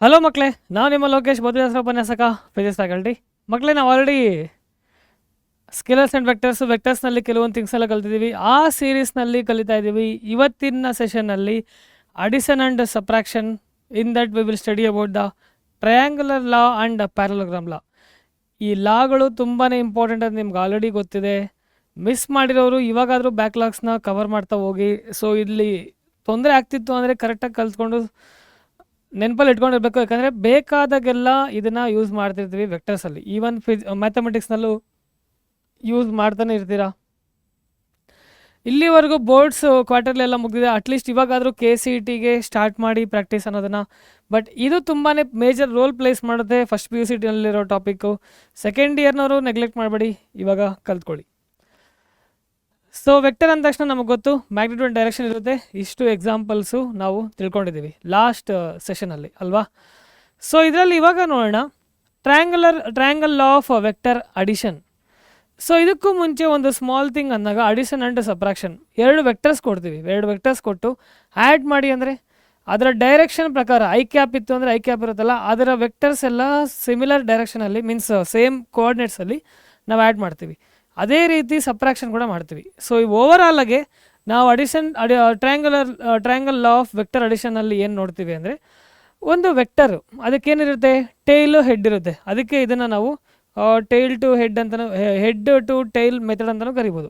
Hello ಮಕ್ಕಳೇ, ನಾವು ನಿಮ್ಮ ಲೋಕೇಶ್ ಬದುದಾಸರ ಉಪನ್ಯಾಸಕ ಫಿಸಿಕ್ಸ್ ಫ್ಯಾಕಲ್ಟಿ. ಮಕ್ಕಳೇ, ನಾವು ಆಲ್ರೆಡಿ ಸ್ಕೇಲರ್ಸ್ ಆ್ಯಂಡ್ ವೆಕ್ಟರ್ಸ್ನಲ್ಲಿ ಕೆಲವೊಂದು ಥಿಂಗ್ಸ್ ಎಲ್ಲ ಕಲ್ತಿದ್ದೀವಿ. ಆ ಸೀರೀಸ್ನಲ್ಲಿ ಕಲಿತಾ ಇದ್ದೀವಿ. ಇವತ್ತಿನ ಸೆಷನ್ನಲ್ಲಿ addition and subtraction. In that we will study about the triangular law and parallelogram law. ಈ ಲಾಗಳು ತುಂಬಾ ಇಂಪಾರ್ಟೆಂಟ್ ಅಂತ ನಿಮ್ಗೆ ಆಲ್ರೆಡಿ ಗೊತ್ತಿದೆ. ಮಿಸ್ ಮಾಡಿರೋರು ಇವಾಗಾದರೂ ಬ್ಯಾಕ್ಲಾಗ್ಸ್ನ ಕವರ್ ಮಾಡ್ತಾ ಹೋಗಿ. ಸೊ ಇಲ್ಲಿ ತೊಂದರೆ ಆಗ್ತಿತ್ತು ಅಂದರೆ ಕರೆಕ್ಟಾಗಿ ಕಲ್ತ್ಕೊಂಡು ನೆನಪಲ್ಲಿ ಇಟ್ಕೊಂಡಿರ್ಬೇಕು. ಯಾಕಂದರೆ ಬೇಕಾದಾಗೆಲ್ಲ ಇದನ್ನು ಯೂಸ್ ಮಾಡ್ತಿರ್ತೀವಿ ವೆಕ್ಟರ್ಸಲ್ಲಿ. ಈವನ್ ಮ್ಯಾಥಮೆಟಿಕ್ಸ್ನಲ್ಲೂ ಯೂಸ್ ಮಾಡ್ತಾನೆ ಇರ್ತೀರಾ. ಇಲ್ಲಿವರೆಗೂ ಬೋರ್ಡ್ಸ್ ಕ್ವಾರ್ಟರ್ಲೆಲ್ಲ ಮುಗಿದಿದೆ. ಅಟ್ಲೀಸ್ಟ್ ಇವಾಗಾದರೂ KCETಗೆ ಸ್ಟಾರ್ಟ್ ಮಾಡಿ ಪ್ರಾಕ್ಟೀಸ್ ಅನ್ನೋದನ್ನು. ಬಟ್ ಇದು ತುಂಬಾ ಮೇಜರ್ ರೋಲ್ ಪ್ಲೇಸ್ ಮಾಡುತ್ತೆ ಫಸ್ಟ್ PUCTನಲ್ಲಿರೋ ಟಾಪಿಕ್ಕು. ಸೆಕೆಂಡ್ ಇಯರ್ನವರು ನೆಗ್ಲೆಕ್ಟ್ ಮಾಡಬೇಡಿ, ಇವಾಗ ಕಲ್ತ್ಕೊಳ್ಳಿ. ಸೊ ವೆಕ್ಟರ್ ಅಂದ ತಕ್ಷಣ ನಮಗೆ ಗೊತ್ತು, ಮ್ಯಾಗ್ನಿಟ್ಯೂಡ್ ಆ್ಯಂಡ್ ಡೈರೆಕ್ಷನ್ ಇರುತ್ತೆ. ಇಷ್ಟು ಎಕ್ಸಾಂಪಲ್ಸು ನಾವು ತಿಳ್ಕೊಂಡಿದ್ದೀವಿ ಲಾಸ್ಟ್ ಸೆಷನಲ್ಲಿ ಅಲ್ವಾ. ಸೊ ಇದರಲ್ಲಿ ಇವಾಗ ನೋಡೋಣ triangle law of vector addition. So ಇದಕ್ಕೂ ಮುಂಚೆ ಒಂದು ಸ್ಮಾಲ್ ಥಿಂಗ್ ಅಂದಾಗ ಅಡಿಷನ್ ಆ್ಯಂಡ್ ಸಬ್ಟ್ರಾಕ್ಷನ್. ಎರಡು ವೆಕ್ಟರ್ಸ್ ಕೊಡ್ತೀವಿ. ಎರಡು ವೆಕ್ಟರ್ಸ್ ಕೊಟ್ಟು ಆ್ಯಡ್ ಮಾಡಿ ಅಂದರೆ ಅದರ ಡೈರೆಕ್ಷನ್ ಪ್ರಕಾರ ಐ ಕ್ಯಾಪ್ ಇತ್ತು ಅಂದರೆ ಐ ಕ್ಯಾಪ್ ಇರುತ್ತಲ್ಲ, ಅದರ ವೆಕ್ಟರ್ಸ್ ಎಲ್ಲ ಸಿಮಿಲರ್ ಡೈರೆಕ್ಷನಲ್ಲಿ ಮೀನ್ಸ್ ಸೇಮ್ ಕೋಆರ್ಡಿನೇಟ್ಸಲ್ಲಿ ನಾವು ಆ್ಯಡ್ ಮಾಡ್ತೀವಿ. ಅದೇ ರೀತಿ ಸಬ್ಟ್ರಾಕ್ಷನ್ ಕೂಡ ಮಾಡ್ತೀವಿ. ಸೊ ಈ ಓವರಾಲಾಗೆ ನಾವು ಟ್ರಯಾಂಗಲ್ ಲಾ ಆಫ್ ವೆಕ್ಟರ್ ಅಡಿಷನಲ್ಲಿ ಏನು ನೋಡ್ತೀವಿ ಅಂದರೆ, ಒಂದು ವೆಕ್ಟರು ಅದಕ್ಕೇನಿರುತ್ತೆ, ಟೈಲು ಹೆಡ್ ಇರುತ್ತೆ. ಅದಕ್ಕೆ ಇದನ್ನು ನಾವು ಟೈಲ್ ಟು ಹೆಡ್ ಅಂತಲೂ, ಹೆಡ್ ಟು ಟೈಲ್ ಮೆಥಡ್ ಅಂತಲೂ ಕರಿಬೋದು.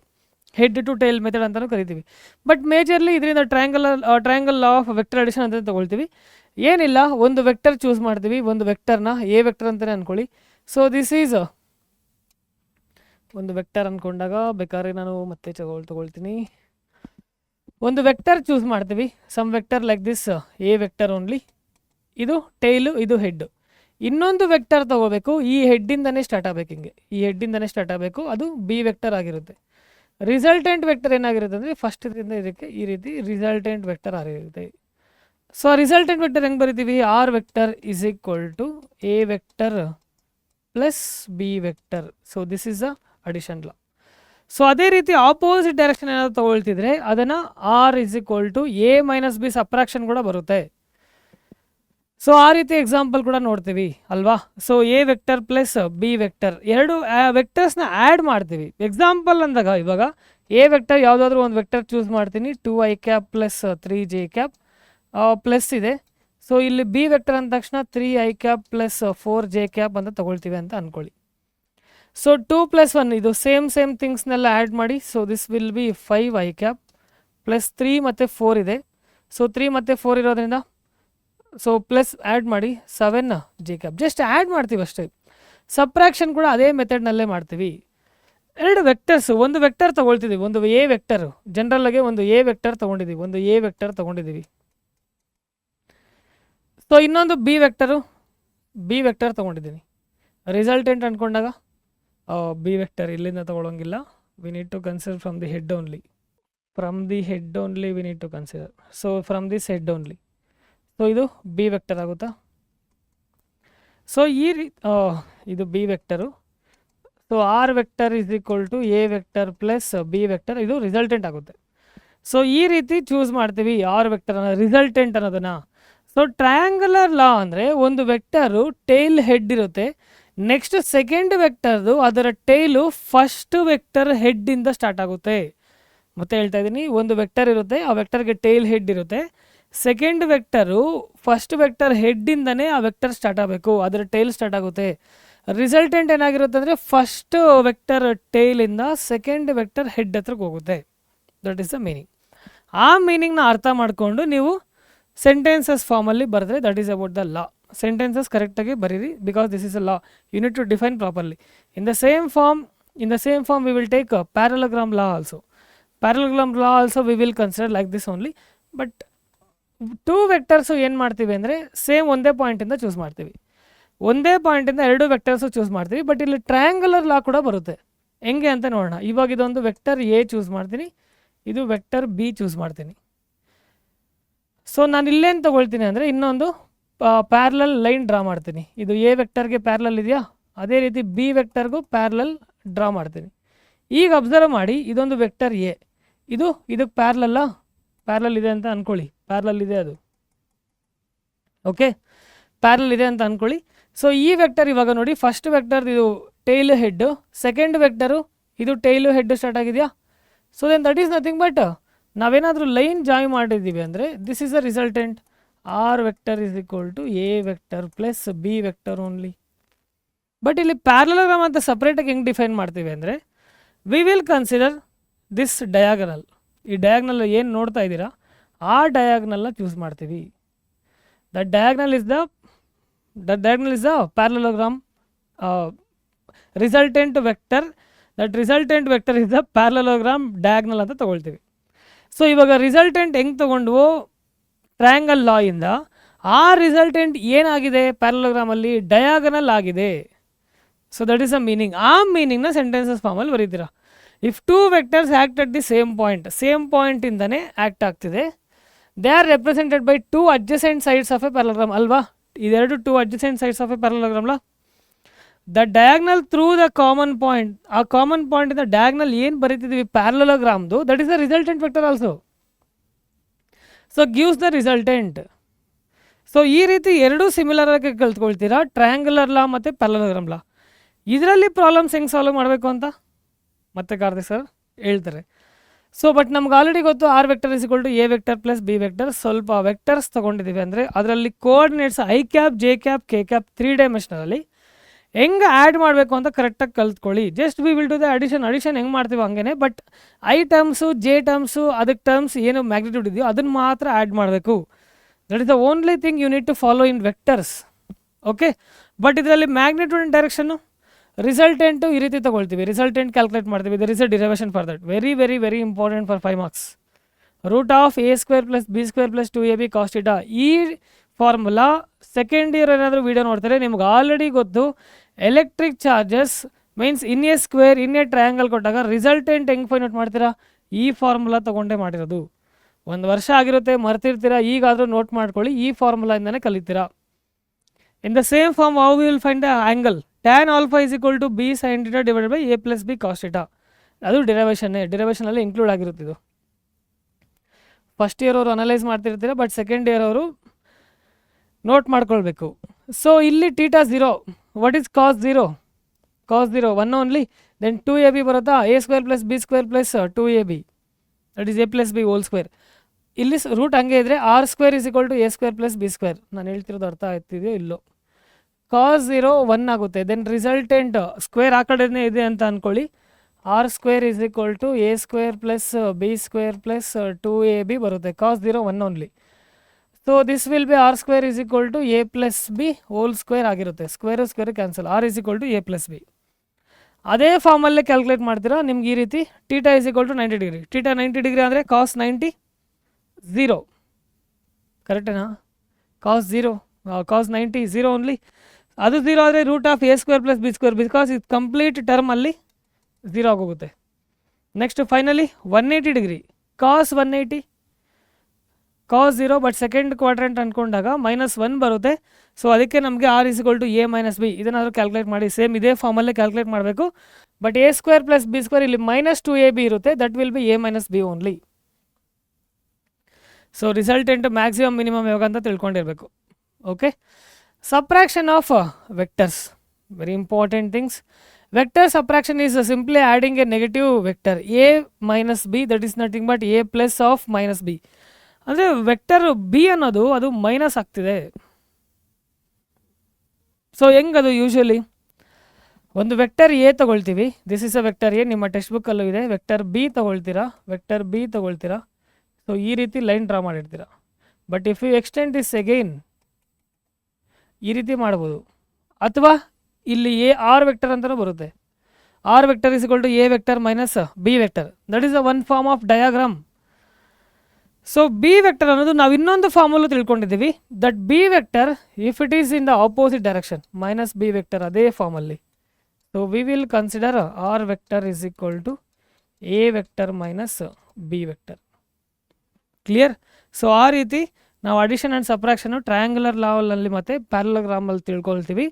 ಹೆಡ್ ಟು ಟೈಲ್ ಮೆಥಡ್ ಅಂತಲೂ ಕರಿತೀವಿ. ಬಟ್ ಮೇಜರ್ಲಿ ಇದರಿಂದ triangle law of vector addition ಅಂತ ತೊಗೊಳ್ತೀವಿ. ಏನಿಲ್ಲ, ಒಂದು ವೆಕ್ಟರ್ ಚೂಸ್ ಮಾಡ್ತೀವಿ. ಒಂದು ವೆಕ್ಟರ್ನ ಎ ವೆಕ್ಟರ್ ಅಂತಲೇ ಅಂದ್ಕೊಳ್ಳಿ. ಸೊ ದಿಸ್ ಈಸ್ ಒಂದು ವೆಕ್ಟರ್ ಅಂದ್ಕೊಂಡಾಗ ಬೇಕಾದ್ರೆ ನಾನು ಮತ್ತೆ ತೊಗೊಳ್ತೀನಿ. ಒಂದು ವೆಕ್ಟರ್ ಚೂಸ್ ಮಾಡ್ತೀವಿ. Some vector like this A vector only. ಇದು ಟೈಲು, ಇದು ಹೆಡ್ಡು. ಇನ್ನೊಂದು ವೆಕ್ಟರ್ ತೊಗೋಬೇಕು. ಈ ಹೆಡ್ಡಿಂದನೇ ಸ್ಟಾರ್ಟ್ ಆಗಬೇಕು. ಹಿಂಗೆ ಈ ಹೆಡ್ಡಿಂದನೇ ಸ್ಟಾರ್ಟ್ ಆಗಬೇಕು. ಅದು ಬಿ ವೆಕ್ಟರ್ ಆಗಿರುತ್ತೆ. ರಿಸಲ್ಟೆಂಟ್ ವೆಕ್ಟರ್ ಏನಾಗಿರುತ್ತೆ ಅಂದರೆ, ಫಸ್ಟ್ ಇದರಿಂದ ಇದಕ್ಕೆ ಈ ರೀತಿ ರಿಸಲ್ಟೆಂಟ್ ವೆಕ್ಟರ್ ಆಗಿರುತ್ತೆ. ಸೊ ರಿಸಲ್ಟೆಂಟ್ ವೆಕ್ಟರ್ ಹೆಂಗೆ ಬರಿತೀವಿ, r vector is equal to A vector plus B vector. So this is a addition law. So ಅದೇ ರೀತಿ ಆಪೋಸಿಟ್ ಡೈರೆಕ್ಷನ್ ಏನಾದರೂ ತೊಗೊಳ್ತಿದ್ರೆ ಅದನ್ನು r is equal to A minus b subtraction ಕೂಡ ಬರುತ್ತೆ. ಸೊ ಆ ರೀತಿ ಎಕ್ಸಾಂಪಲ್ ಕೂಡ ನೋಡ್ತೀವಿ ಅಲ್ವಾ. So a vector plus B vector, ಎರಡು ವೆಕ್ಟರ್ಸ್ನ ಆ್ಯಡ್ ಮಾಡ್ತೀವಿ. ಎಕ್ಸಾಂಪಲ್ ಅಂದಾಗ ಇವಾಗ ಎ ವೆಕ್ಟರ್ ಯಾವುದಾದ್ರೂ ಒಂದು ವೆಕ್ಟರ್ ಚೂಸ್ ಮಾಡ್ತೀನಿ. 2i ಪ್ಲಸ್ 3j ಪ್ಲಸ್ ಇದೆ. ಸೊ ಇಲ್ಲಿ ಬಿ ವೆಕ್ಟರ್ ಅಂದ ತಕ್ಷಣ 3i ಪ್ಲಸ್ 4j ಅಂತ ತೊಗೊಳ್ತೀವಿ ಅಂತ ಅಂದ್ಕೊಳ್ಳಿ. ಸೊ 2 + 1 ಇದು ಸೇಮ್ ಥಿಂಗ್ಸ್ನೆಲ್ಲ ಆ್ಯಡ್ ಮಾಡಿ. So this will B 5i plus 3 ಮತ್ತು 4 ಇದೆ. ಸೊ 3 ಮತ್ತು 4 ಇರೋದ್ರಿಂದ ಸೊ ಪ್ಲಸ್ ಆ್ಯಡ್ ಮಾಡಿ 7j. ಜಸ್ಟ್ ಆ್ಯಡ್ ಮಾಡ್ತೀವಿ ಅಷ್ಟೇ. ಸಬ್ಟ್ರಾಕ್ಷನ್ ಕೂಡ ಅದೇ ಮೆಥಡ್ನಲ್ಲೇ ಮಾಡ್ತೀವಿ. ಎರಡು ವೆಕ್ಟರ್ಸು, ಒಂದು ವೆಕ್ಟರ್ ತೊಗೊಳ್ತಿದ್ದೀವಿ, ಒಂದು ಎ ವೆಕ್ಟರು. ಜನರಲ್ಲಾಗೆ ಒಂದು ಎ ವೆಕ್ಟರ್ ತೊಗೊಂಡಿದ್ದೀವಿ. ಸೊ ಇನ್ನೊಂದು ಬಿ ವೆಕ್ಟರ್ ತೊಗೊಂಡಿದ್ದೀನಿ. ರಿಸಲ್ಟೆಂಟ್ ಅಂದ್ಕೊಂಡಾಗ ಬಿ ವೆಕ್ಟರ್ ಇಲ್ಲಿಂದ ತೊಗೊಳಂಗಿಲ್ಲ. We need to consider from the head only. We need to consider. So from this head only. So ಇದು ಬಿ ವೆಕ್ಟರ್ ಆಗುತ್ತಾ. ಸೊ ಇದು b vector. So r vector is equal to A vector plus B vector. ಇದು resultant ಆಗುತ್ತೆ. So ಈ ರೀತಿ choose ಮಾಡ್ತೀವಿ r vector resultant ಅನ್ನೋದನ್ನು. So triangular ಲಾ ಅಂದರೆ ಒಂದು ವೆಕ್ಟರು ಟೈಲ್ ಹೆಡ್ ಇರುತ್ತೆ. ನೆಕ್ಸ್ಟ್ ಸೆಕೆಂಡ್ ವೆಕ್ಟರ್ದು ಅದರ ಟೈಲು ಫಸ್ಟ್ ವೆಕ್ಟರ್ ಹೆಡ್ಡಿಂದ ಸ್ಟಾರ್ಟ್ ಆಗುತ್ತೆ. ಮತ್ತೆ ಹೇಳ್ತಾ ಇದ್ದೀನಿ, ಒಂದು ವೆಕ್ಟರ್ ಇರುತ್ತೆ, ಆ ವೆಕ್ಟರ್ಗೆ ಟೈಲ್ ಹೆಡ್ ಇರುತ್ತೆ. ಸೆಕೆಂಡ್ ವೆಕ್ಟರು ಫಸ್ಟ್ ವೆಕ್ಟರ್ ಹೆಡ್ಡಿಂದನೇ ಆ ವೆಕ್ಟರ್ ಸ್ಟಾರ್ಟ್ ಆಗಬೇಕು, ಅದರ ಟೈಲ್ ಸ್ಟಾರ್ಟ್ ಆಗುತ್ತೆ. ರಿಸಲ್ಟೆಂಟ್ ಏನಾಗಿರುತ್ತೆ ಅಂದರೆ, ಫಸ್ಟ್ ವೆಕ್ಟರ್ ಟೈಲಿಂದ ಸೆಕೆಂಡ್ ವೆಕ್ಟರ್ ಹೆಡ್ ಹತ್ರಕ್ಕೆ ಹೋಗುತ್ತೆ. That is the meaning. ಆ ಮೀನಿಂಗ್ನ ಅರ್ಥ ಮಾಡಿಕೊಂಡು ನೀವು ಸೆಂಟೆನ್ಸಸ್ ಫಾರ್ಮಲ್ಲಿ ಬರೆದ್ರೆ that is about the law. Sentences ಕರೆಕ್ಟಾಗಿ ಬರೀರಿ, because this is a law. You need to define properly. In the same form we will take parallelogram law also. We will consider like this only. But 2 vectors ಏನು ಮಾಡ್ತೀವಿ ಅಂದರೆ, same ಒಂದೇ ಪಾಯಿಂಟಿಂದ choose ಮಾಡ್ತೀವಿ. ಒಂದೇ ಪಾಯಿಂಟಿಂದ 2 vectors choose ಮಾಡ್ತೀವಿ. But ಇಲ್ಲಿ triangular ಲಾ ಕೂಡ ಬರುತ್ತೆ. ಹೆಂಗೆ ಅಂತ ನೋಡೋಣ. ಇವಾಗ ಇದೊಂದು ವೆಕ್ಟರ್ ಎ ಚೂಸ್ ಮಾಡ್ತೀನಿ, ಇದು ವೆಕ್ಟರ್ ಬಿ ಚೂಸ್ ಮಾಡ್ತೀನಿ. ಸೊ ನಾನು ಇಲ್ಲೇನು ತೊಗೊಳ್ತೀನಿ ಅಂದರೆ, ಇನ್ನೊಂದು ಪ್ಯಾರಲಲ್ ಲೈನ್ ಡ್ರಾ ಮಾಡ್ತೀನಿ. ಇದು ಎ ವೆಕ್ಟರ್ಗೆ ಪ್ಯಾರಲಲ್ ಇದೆಯಾ, ಅದೇ ರೀತಿ ಬಿ ವೆಕ್ಟರ್ಗೂ ಪ್ಯಾರಲಲ್ ಡ್ರಾ ಮಾಡ್ತೀನಿ. ಈಗ ಅಬ್ಸರ್ವ್ ಮಾಡಿ, ಇದೊಂದು ವೆಕ್ಟರ್ ಎ, ಇದಕ್ಕೆ ಪ್ಯಾರಲಲ್ ಇದೆ ಅಂತ ಅಂದ್ಕೊಳ್ಳಿ. ಪ್ಯಾರಲಲ್ ಇದೆ ಅದು. ಓಕೆ, ಪ್ಯಾರಲ್ ಇದೆ ಅಂತ ಅಂದ್ಕೊಳ್ಳಿ. ಸೊ ಈ ವೆಕ್ಟರ್ ಇವಾಗ ನೋಡಿ, ಫಸ್ಟ್ ವೆಕ್ಟರ್ ಇದು ಟೈಲು ಹೆಡ್ಡು, ಸೆಕೆಂಡ್ ವೆಕ್ಟರು ಇದು ಟೈಲು ಹೆಡ್ಡು ಸ್ಟಾರ್ಟ್ ಆಗಿದೆಯಾ. So then that is nothing but ನಾವೇನಾದರೂ ಲೈನ್ ಜಾಯಿನ್ ಮಾಡಿದ್ದೀವಿ ಅಂದರೆ this is a resultant. R vector is equal to A vector plus B vector only. But ಇಲ್ಲಿ parallelogram ಅಂತ ಸಪ್ರೇಟಾಗಿ ಹೆಂಗೆ define ಮಾಡ್ತೀವಿ ಅಂದರೆ we will consider this diagonal. ಈ ಡಯಾಗ್ನಲ್ ಏನು ನೋಡ್ತಾ ಇದ್ದೀರಾ ಆ ಡಯಾಗ್ನಲ್ನ ಚೂಸ್ ಮಾಡ್ತೀವಿ. That diagonal is the parallelogram resultant vector. That resultant vector is the parallelogram diagonal ಅಂತ ತೊಗೊಳ್ತೀವಿ. ಸೊ ಇವಾಗ ರಿಸಲ್ಟೆಂಟ್ ಹೆಂಗೆ ತೊಗೊಂಡ್ವು, ಟ್ರಯಾಂಗಲ್ ಲಾ ಇಂದ ಆ ರಿಸಲ್ಟೆಂಟ್ ಏನಾಗಿದೆ ಪ್ಯಾರಲೋಗ್ರಾಮಲ್ಲಿ, ಡಯಾಗನಲ್ ಆಗಿದೆ. So that is a meaning. ಆ ಮೀನಿಂಗ್ನ ಸೆಂಟೆನ್ಸಸ್ ಫಾರ್ಮಲ್ಲಿ ಬರೀತೀರಾ. If two vectors act at the same ಪಾಯಿಂಟಿಂದನೇ ಆ್ಯಕ್ಟ್ ಆಗ್ತಿದೆ, they are represented by two adjacent sides of a parallelogram ಅಲ್ವಾ. ಇದೆರಡು two adjacent sides of a ಪ್ಯಾರಲೋಗ್ರಾಮ್ಲ. The diagonal through the common point, ಆ ಕಾಮನ್ ಪಾಯಿಂಟಿಂದ diagonal ಏನು ಬರೀತಿದ್ದೀವಿ ಪ್ಯಾರಲೋಗ್ರಾಮ್ದು, that is the resultant vector also. So gives the resultant. So ಈ ರೀತಿ ಎರಡೂ ಸಿಮಿಲರ್ ಆಗಿ ಕಲ್ತ್ಕೊಳ್ತೀರಾ, ಟ್ರಯಾಂಗುಲರ್ ಲಾ ಮತ್ತು ಪ್ಯಾರಲೋಗ್ರಾಮ್ ಲಾ. ಇದರಲ್ಲಿ ಪ್ರಾಬ್ಲಮ್ಸ್ ಹೆಂಗೆ ಸಾಲ್ವ್ ಮಾಡಬೇಕು ಅಂತ ಮತ್ತೆ ಕಾರ್ತಿಕ್ ಸರ್ ಹೇಳ್ತಾರೆ. ಸೊ ಬಟ್ ನಮ್ಗೆ ಆಲ್ರೆಡಿ ಗೊತ್ತು R vector is equal to A vector plus B vector. ಸ್ವಲ್ಪ ವೆಕ್ಟರ್ಸ್ ತೊಗೊಂಡಿದ್ದೀವಿ ಅಂದರೆ ಅದರಲ್ಲಿ coordinates I cap, J cap, K cap 3 ಡೈಮೆನ್ಷನಲ್ಲಿ ಹೆಂಗೆ ಆ್ಯಡ್ ಮಾಡಬೇಕು ಅಂತ ಕರೆಕ್ಟಾಗಿ ಕಲ್ತ್ಕೊಳ್ಳಿ. Just we will do the addition ಹೆಂಗೆ ಮಾಡ್ತೀವಿ ಹಂಗೆ. But I terms, J terms, ಅದಕ್ಕೆ ಟರ್ಮ್ಸ್ ಏನು ಮ್ಯಾಗ್ನಿಟ್ಯೂಡ್ ಇದೆಯೋ ಅದನ್ನು ಮಾತ್ರ ಆ್ಯಡ್ ಮಾಡಬೇಕು. That is the only thing you need to follow in vectors. Okay, but ಇದರಲ್ಲಿ ಮ್ಯಾಗ್ನಿಟ್ಯೂಡ್ ಆ್ಯಂಡ್ ಡೈರೆಕ್ಷನ್ನು ರಿಸಲ್ಟೆಂಟು ಈ ರೀತಿ ತೊಗೊಳ್ತೀವಿ, ರಿಸಲ್ಟೆಂಟ್ ಕ್ಯಾಲ್ಕುಲೇಟ್ ಮಾಡ್ತೀವಿ. There is a derivation for that, very very very important for 5 marks. Root of A square plus B square plus 2ab cos θ. ಈ formula second year ಏನಾದರೂ video ನೋಡ್ತಾರೆ ನಿಮ್ಗೆ already ಗೊತ್ತು. Electric charges means in A square in A triangle ಕೊಟ್ಟಾಗ resultant ಹೆಂಗೆ find out ಮಾಡ್ತೀರಾ, ಈ formula ತೊಗೊಂಡೇ ಮಾಡಿರೋದು. 1 ವರ್ಷ ಆಗಿರುತ್ತೆ, ಮರ್ತಿರ್ತೀರಾ, ಈಗಾದರೂ ನೋಟ್ ಮಾಡ್ಕೊಳ್ಳಿ, ಈ ಫಾರ್ಮುಲಾಯಿಂದನೇ ಕಲಿತೀರಾ. In the same form how will find the angle, tan alpha is equal to b sin θ divided by a plus b cos θ. ಅದು ಡಿರೈವೇಷನಲ್ಲಿ ಇನ್ಕ್ಲೂಡ್ ಆಗಿರುತ್ತಿದ್ದು. ಫಸ್ಟ್ ಇಯರ್ ಅವರು ಅನಲೈಸ್ ಮಾಡ್ತಿರ್ತೀರ, ಬಟ್ ಸೆಕೆಂಡ್ ಇಯರ್ ಅವರು ನೋಟ್ ಮಾಡ್ಕೊಳ್ಬೇಕು. ಸೊ ಇಲ್ಲಿ θ 0, what is cos 0? Cos 0 1 only. Then 2ab ಬರುತ್ತಾ, a square plus B square plus 2ab, that is a plus B whole square. ಇಲ್ಲಿ ರೂಟ್ ಹಂಗೆ ಇದ್ದರೆ R square is equal to A square plus B square. ನಾನು ಹೇಳ್ತಿರೋದು ಅರ್ಥ ಆಗ್ತಿದೆಯೋ ಇಲ್ಲೋ. ಕಾಸ್ 0 1 ಆಗುತ್ತೆ. Then resultant square ಆ ಕಡೆನೇ ಇದೆ ಅಂತ ಅಂದ್ಕೊಳ್ಳಿ. R square is equal to A square plus B square plus 2ab ಬರುತ್ತೆ. Cos 0 1 only. So this will be R square is equal to A plus B whole square ಆಗಿರುತ್ತೆ. Square cancel, R is equal to A plus B. ಅದೇ ಫಾರ್ಮಲ್ಲೇ calculate ಮಾಡ್ತೀರಾ. ನಿಮ್ಗೆ ಈ ರೀತಿ θ is equal to 90 degree. θ 90 degree ಅಂದರೆ cos 90 0, ಕರೆಕ್ಟೇನಾ? ಕಾಸ್ 0 ಕಾಸ್ 90 0 only. ಅದು 0 ಆದರೆ root of A square plus B square, because ಇದು ಕಂಪ್ಲೀಟ್ ಟರ್ಮಲ್ಲಿ 0 ಆಗೋಗುತ್ತೆ. Next finally 180 degree, cos 180 cos 0, but second quadrant ಅಂದ್ಕೊಂಡಾಗ -1 ಬರುತ್ತೆ. ಸೊ ಅದಕ್ಕೆ ನಮಗೆ R is equal to A minus B. ಇದನ್ನಾದರೂ ಕ್ಯಾಲ್ಕುಲೇಟ್ ಮಾಡಿ, ಸೇಮ್ ಇದೇ ಫಾರ್ಮಲ್ಲೇ ಕ್ಯಾಲ್ಕುಲೇಟ್ ಮಾಡಬೇಕು. But A square plus B square ಇಲ್ಲಿ -2ab ಇರುತ್ತೆ, that will be A minus B only. So resultant maximum minimum ಯಾವಾಗ ಅಂತ ತಿಳ್ಕೊಂಡಿರಬೇಕು. Okay, subtraction of vectors, very important things. Vector subtraction is simply adding a negative vector a minus b, that is nothing but a plus of minus b. ಅಂದರೆ vector B ಅನ್ನೋದು ಅದು minus ಆಗ್ತಿದೆ. So ಹೆಂಗದು usually ಒಂದು vector A ತೊಗೊಳ್ತೀವಿ, this is a vector A, ನಿಮ್ಮ text ಬುಕ್ಕಲ್ಲೂ ಇದೆ. ವೆಕ್ಟರ್ ಬಿ ತೊಗೊಳ್ತೀರಾ. ಸೊ ಈ ರೀತಿ ಲೈನ್ ಡ್ರಾ ಮಾಡಿರ್ತೀರ. But if you extend this again ಈ ರೀತಿ ಮಾಡ್ಬೋದು, ಅಥವಾ ಇಲ್ಲಿ ಎ ಆರ್ ವೆಕ್ಟರ್ ಅಂತಲೂ ಬರುತ್ತೆ. R vector is equal to A vector minus B vector, that is a one form of diagram. So B vector ಅನ್ನೋದು ನಾವು ಇನ್ನೊಂದು ಫಾರ್ಮಲ್ಲೂ ತಿಳ್ಕೊಂಡಿದ್ದೀವಿ. That B vector if it is in the opposite direction minus B vector, ಅದೇ ಫಾರ್ಮಲ್ಲಿ. So we will consider R vector is equal to A vector minus B vector. Clear? So ಆ ರೀತಿ ನಾವು ಅಡಿಷನ್ ಆ್ಯಂಡ್ ಸಬ್ಟ್ರಾಕ್ಷನು ಟ್ರಯಾಂಗುಲರ್ ಲಾವಲ್ಲಿ ಮತ್ತು ಪ್ಯಾರಲೋಗ್ರಾಮಲ್ಲಿ ತಿಳ್ಕೊಳ್ತೀವಿ.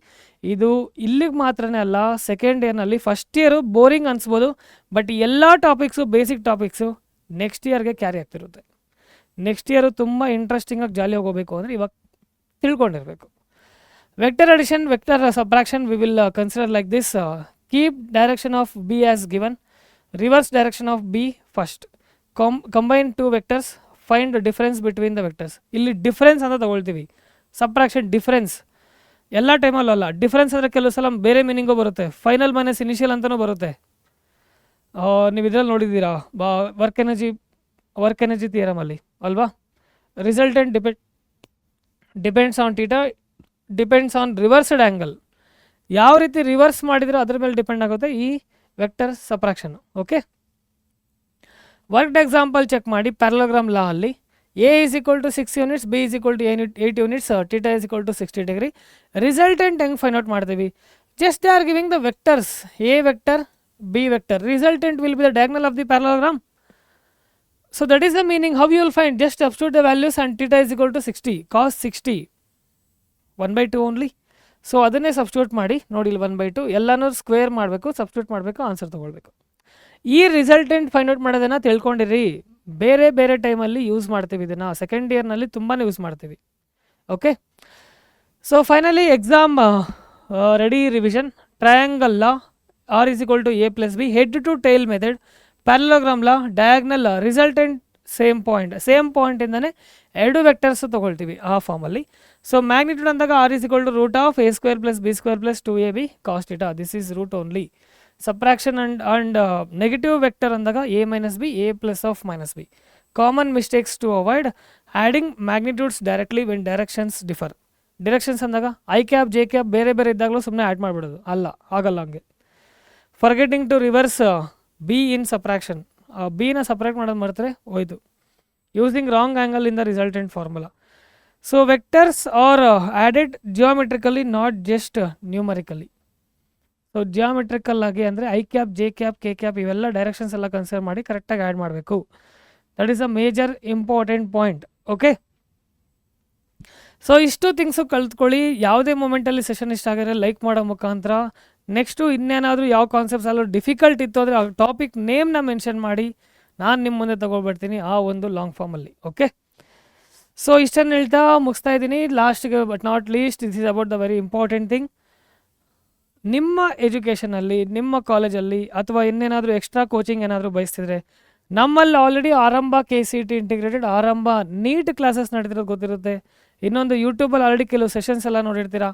ಇದು ಇಲ್ಲಿಗೆ ಮಾತ್ರನೇ ಅಲ್ಲ, ಸೆಕೆಂಡ್ ಇಯರ್ನಲ್ಲಿ ಫಸ್ಟ್ ಇಯರು ಬೋರಿಂಗ್ ಅನಿಸ್ಬೋದು, ಬಟ್ ಎಲ್ಲ ಟಾಪಿಕ್ಸು ಬೇಸಿಕ್ ಟಾಪಿಕ್ಸು ನೆಕ್ಸ್ಟ್ ಇಯರ್ಗೆ ಕ್ಯಾರಿ ಆಗ್ತಿರುತ್ತೆ. ನೆಕ್ಸ್ಟ್ ಇಯರು ತುಂಬ ಇಂಟ್ರೆಸ್ಟಿಂಗಾಗಿ ಜಾಲಿ ಹೋಗಬೇಕು ಅಂದರೆ ಇವಾಗ ತಿಳ್ಕೊಂಡಿರಬೇಕು. Vector addition, vector subtraction, we will consider like this. Keep direction of B as given, reverse direction of B first. Combine two vectors, find the difference between the vectors. ಇಲ್ಲಿ difference ಅಂತ ತಗೊಳ್ತೀವಿ, subtraction difference ಎಲ್ಲ ಟೈಮಲ್ಲೂ ಅಲ್ಲ. Difference ಅಂದರೆ ಕೆಲವು ಸಲ ಬೇರೆ ಮೀನಿಂಗು ಬರುತ್ತೆ, ಫೈನಲ್ ಮೈನಸ್ ಇನಿಷಿಯಲ್ ಅಂತಲೂ ಬರುತ್ತೆ. ನೀವು ಇದರಲ್ಲಿ ನೋಡಿದ್ದೀರಾ ವರ್ಕ್ ಎನರ್ಜಿ ಥಿಯರಮಲ್ಲಿ ಅಲ್ವಾ. Resultant depends on theta, depends on reversed angle. ಯಾವ ರೀತಿ ರಿವರ್ಸ್ ಮಾಡಿದರೂ ಅದ್ರ ಮೇಲೆ ಡಿಪೆಂಡ್ ಆಗುತ್ತೆ ಈ vector subtraction. Okay, worked example check ಮಾಡಿ. ಪ್ಯಾರಲೋಗ್ರಾಮ್ ಲಾ ಅಲ್ಲಿ A is equal to 6 units, B is equal to 8 units, theta is equal to 60 degree. Resultant ಹೆಂಗೆ ಫೈಂಡ್ ಔಟ್ ಮಾಡ್ತೀವಿ? Just they are giving the vectors, A vector, B vector. Resultant will be the diagonal of the parallelogram. So that is the meaning. How you will find? Just substitute the values and theta is equal to 60, cos 60, 1/2 only. So ಅದನ್ನೇ substitute ಮಾಡಿ ನೋಡಿ, ಇಲ್ಲಿ 1/2 ಎಲ್ಲನೂ square ಮಾಡಬೇಕು, substitute ಮಾಡಬೇಕು, answer ತೊಗೊಳ್ಬೇಕು. ಈ resultant find out ಮಾಡೋದನ್ನು ತಿಳ್ಕೊಂಡಿರಿ. ಬೇರೆ ಬೇರೆ ಟೈಮಲ್ಲಿ ಯೂಸ್ ಮಾಡ್ತೀವಿ ಇದನ್ನು, ಸೆಕೆಂಡ್ ಇಯರ್ನಲ್ಲಿ ತುಂಬಾ ಯೂಸ್ ಮಾಡ್ತೀವಿ. Okay, so finally exam ready. Revision. Triangle law, R is equal to A plus B, head to tail method, parallelogram law, diagonal law, resultant same ಪಾಯಿಂಟಿಂದನೇ ಎರಡು ವೆಕ್ಟರ್ಸ್ ತೊಗೊಳ್ತೀವಿ ಆ ಫಾರ್ಮಲ್ಲಿ. ಸೊ ಮ್ಯಾಗ್ನಿಟ್ಯೂಡ್ ಅಂದಾಗ R is equal to root of A square plus B square plus 2AB cos theta. This is root only. Subtraction and negative vector ಅಂದಾಗ A minus B, A plus of minus B. Common mistakes to avoid: adding magnitudes directly when directions differ. Directions ಅಂದಾಗ I cap, J cap ಬೇರೆ ಬೇರೆ ಇದ್ದಾಗಲೂ ಸುಮ್ಮನೆ add ಮಾಡಿಬಿಡೋದು, ಆಗಲ್ಲ ಹಂಗೆ. Forgetting to reverse B in subtraction. B ನ separate ಮಾಡೋದು ಮಾಡ್ತಾರೆ, ಹೋಯ್ತು. Using wrong angle in the resultant formula. So vectors are added geometrically, not just numerically. So geometrical ಆಗಿ ಅಂದರೆ I cap, J cap, K cap ಇವೆಲ್ಲ directions ಎಲ್ಲ consider ಮಾಡಿ ಕರೆಕ್ಟಾಗಿ ಆ್ಯಡ್ ಮಾಡಬೇಕು. That is a major important point. Okay, so ಇಷ್ಟು things ಕಲ್ತ್ಕೊಳ್ಳಿ. ಯಾವುದೇ ಮೂಮೆಂಟಲ್ಲಿ ಸೆಷನ್ ಇಷ್ಟ ಆಗಿದ್ರೆ ಲೈಕ್ ಮಾಡೋ ಮುಖಾಂತರ. ನೆಕ್ಸ್ಟು ಇನ್ನೇನಾದರೂ ಯಾವ ಕಾನ್ಸೆಪ್ಟ್ಸ್ ಅಲ್ಲೂ ಡಿಫಿಕಲ್ಟ್ ಇತ್ತು ಅಂದರೆ ಆ ಟಾಪಿಕ್ ನೇಮ್ನ ಮೆನ್ಷನ್ ಮಾಡಿ ನಾನು ನಿಮ್ಮ ಮುಂದೆ ತೊಗೊಳ್ಬಿಡ್ತೀನಿ ಆ ಒಂದು ಲಾಂಗ್ ಫಾರ್ಮಲ್ಲಿ. ಓಕೆ, ಸೊ ಇಷ್ಟನ್ನು ಹೇಳ್ತಾ ಮುಗಿಸ್ತಾ ಇದ್ದೀನಿ. ಲಾಸ್ಟ್ಗೆ but not least, this is about the very important thing. ನಿಮ್ಮ ಎಜುಕೇಷನಲ್ಲಿ, ನಿಮ್ಮ ಕಾಲೇಜಲ್ಲಿ ಅಥವಾ ಇನ್ನೇನಾದರೂ ಎಕ್ಸ್ಟ್ರಾ ಕೋಚಿಂಗ್ ಏನಾದರೂ ಬಯಸ್ತಿದ್ರೆ, ನಮ್ಮಲ್ಲಿ ಆಲ್ರೆಡಿ ಆರಂಭ KCET ಇಂಟಿಗ್ರೇಟೆಡ್, ಆರಂಭ ನೀಟ್ ಕ್ಲಾಸಸ್ ನಡೆದಿರೋದು ಗೊತ್ತಿರುತ್ತೆ. ಇನ್ನೊಂದು ಯೂಟ್ಯೂಬಲ್ಲಿ ಆಲ್ರೆಡಿ ಕೆಲವು ಸೆಷನ್ಸ್ ಎಲ್ಲ ನೋಡಿರ್ತೀರಾ.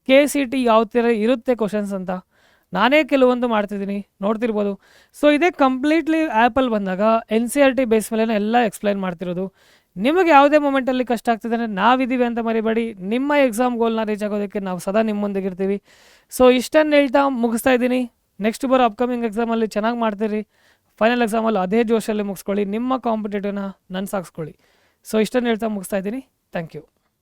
KCET ಯಾವ ಥರ ಇರುತ್ತೆ ಕ್ವಶನ್ಸ್ ಅಂತ ನಾನೇ ಕೆಲವೊಂದು ಮಾಡ್ತಿದ್ದೀನಿ, ನೋಡ್ತಿರ್ಬೋದು. ಸೊ ಇದೇ ಕಂಪ್ಲೀಟ್ಲಿ ಆ್ಯಪಲ್ಲಿ ಬಂದಾಗ NCERT ಬೇಸ್ ಮೇಲೆ ಎಲ್ಲ ಎಕ್ಸ್ಪ್ಲೈನ್ ಮಾಡ್ತಿರೋದು. ನಿಮಗೆ ಯಾವುದೇ ಮೂಮೆಂಟಲ್ಲಿ ಕಷ್ಟ ಆಗ್ತಿದೆ ಅಂದರೆ ನಾವಿದ್ದೀವಿ ಅಂತ ಮರಿಬೇಡಿ. ನಿಮ್ಮ ಎಕ್ಸಾಮ್ ಗೋಲ್ನ ರೀಚ್ ಆಗೋದಕ್ಕೆ ನಾವು ಸದಾ ನಿಮ್ಮೊಂದಿಗಿರ್ತೀವಿ. ಸೊ ಇಷ್ಟನ್ನು ಹೇಳ್ತಾ ಮುಗಿಸ್ತಾ ಇದ್ದೀನಿ. ನೆಕ್ಸ್ಟ್ ಬರೋ ಅಪ್ಕಮಿಂಗ್ ಎಕ್ಸಾಮಲ್ಲಿ ಚೆನ್ನಾಗಿ ಮಾಡ್ತೀರಿ. ಫೈನಲ್ ಎಕ್ಸಾಮಲ್ಲಿ ಅದೇ ಜೋಶಲ್ಲಿ ಮುಗಿಸ್ಕೊಳ್ಳಿ. ನಿಮ್ಮ ಕಾಂಪಿಟೇಟಿವ್ನ ನನ್ಸಾಗಿಸ್ಕೊಳ್ಳಿ. ಸೊ ಇಷ್ಟನ್ನು ಹೇಳ್ತಾ ಮುಗಿಸ್ತಾ ಇದ್ದೀನಿ. Thank you.